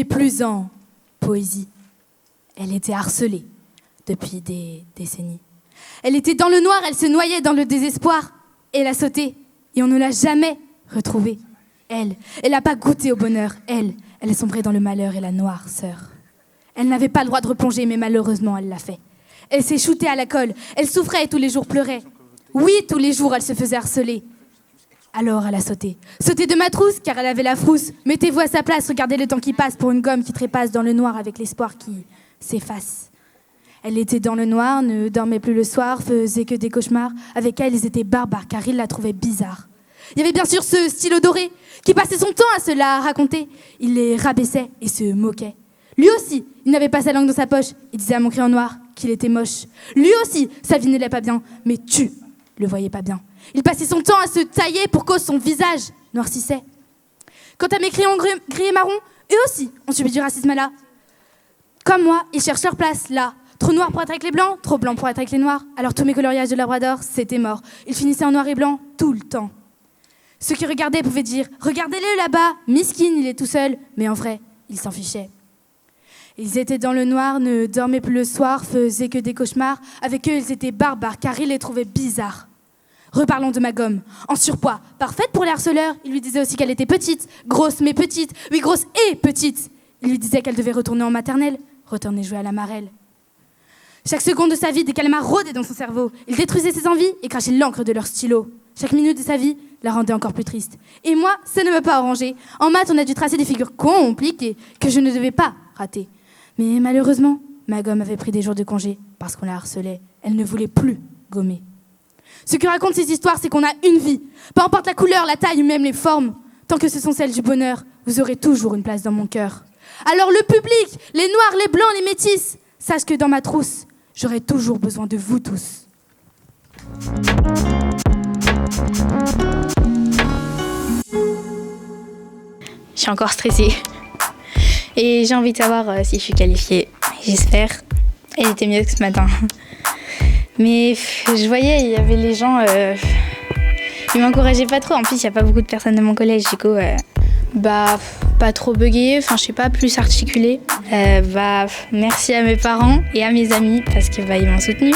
plus en poésie. Elle était harcelée depuis des décennies. Elle était dans le noir, elle se noyait dans le désespoir. Elle a sauté et on ne l'a jamais retrouvée. Elle n'a pas goûté au bonheur. Elle est sombrée dans le malheur et la noirceur. Elle n'avait pas le droit de replonger, mais malheureusement, elle l'a fait. Elle s'est shootée à la colle. Elle souffrait et tous les jours pleurait. Oui, tous les jours, elle se faisait harceler. Alors, elle a sauté. Sauté de ma trousse, car elle avait la frousse. Mettez-vous à sa place, regardez le temps qui passe pour une gomme qui trépasse dans le noir avec l'espoir qui s'efface. Elle était dans le noir, ne dormait plus le soir, faisait que des cauchemars. Avec elle, ils étaient barbares, car ils la trouvaient bizarre. Il y avait bien sûr ce stylo doré qui passait son temps à se la raconter. Il les rabaissait et se moquait. Lui aussi, il n'avait pas sa langue dans sa poche. Il disait à mon crayon noir qu'il était moche. Lui aussi, sa vie n'allait pas bien, mais tu le voyais pas bien. Il passait son temps à se tailler pour cause son visage noircissait. Quant à mes crayons gris et marron, eux aussi ont subi du racisme là. Comme moi, ils cherchent leur place là. Trop noir pour être avec les blancs, trop blanc pour être avec les noirs. Alors tous mes coloriages de Labrador, c'était mort. Ils finissaient en noir et blanc tout le temps. Ceux qui regardaient pouvaient dire « Regardez-le là-bas, miskin, il est tout seul ». Mais en vrai, ils s'en fichaient. Ils étaient dans le noir, ne dormaient plus le soir, faisaient que des cauchemars. Avec eux, ils étaient barbares, car ils les trouvaient bizarres. Reparlons de ma gomme. En surpoids, parfaite pour les harceleurs. Il lui disait aussi qu'elle était petite, grosse mais petite. Oui, grosse et petite. Il lui disait qu'elle devait retourner en maternelle, retourner jouer à la marelle. Chaque seconde de sa vie, des calmars rôdaient dans son cerveau. Il détruisait ses envies et crachait l'encre de leur stylo. Chaque minute de sa vie la rendait encore plus triste. Et moi, ça ne m'a pas arrangé. En maths, on a dû tracer des figures compliquées que je ne devais pas rater. Mais malheureusement, ma gomme avait pris des jours de congé parce qu'on la harcelait. Elle ne voulait plus gommer. Ce que racontent ces histoires, c'est qu'on a une vie. Peu importe la couleur, la taille ou même les formes. Tant que ce sont celles du bonheur, vous aurez toujours une place dans mon cœur. Alors le public, les noirs, les blancs, les métis, sache que dans ma trousse, j'aurai toujours besoin de vous tous. Je suis encore stressée. Et j'ai envie de savoir si je suis qualifiée. J'espère. Elle était mieux que ce matin. Mais je voyais, il y avait les gens... ils m'encourageaient pas trop. En plus, il n'y a pas beaucoup de personnes de mon collège. Du coup, pas trop buggé. Enfin, je sais pas, plus articulé. Merci à mes parents et à mes amis parce que ils m'ont soutenue.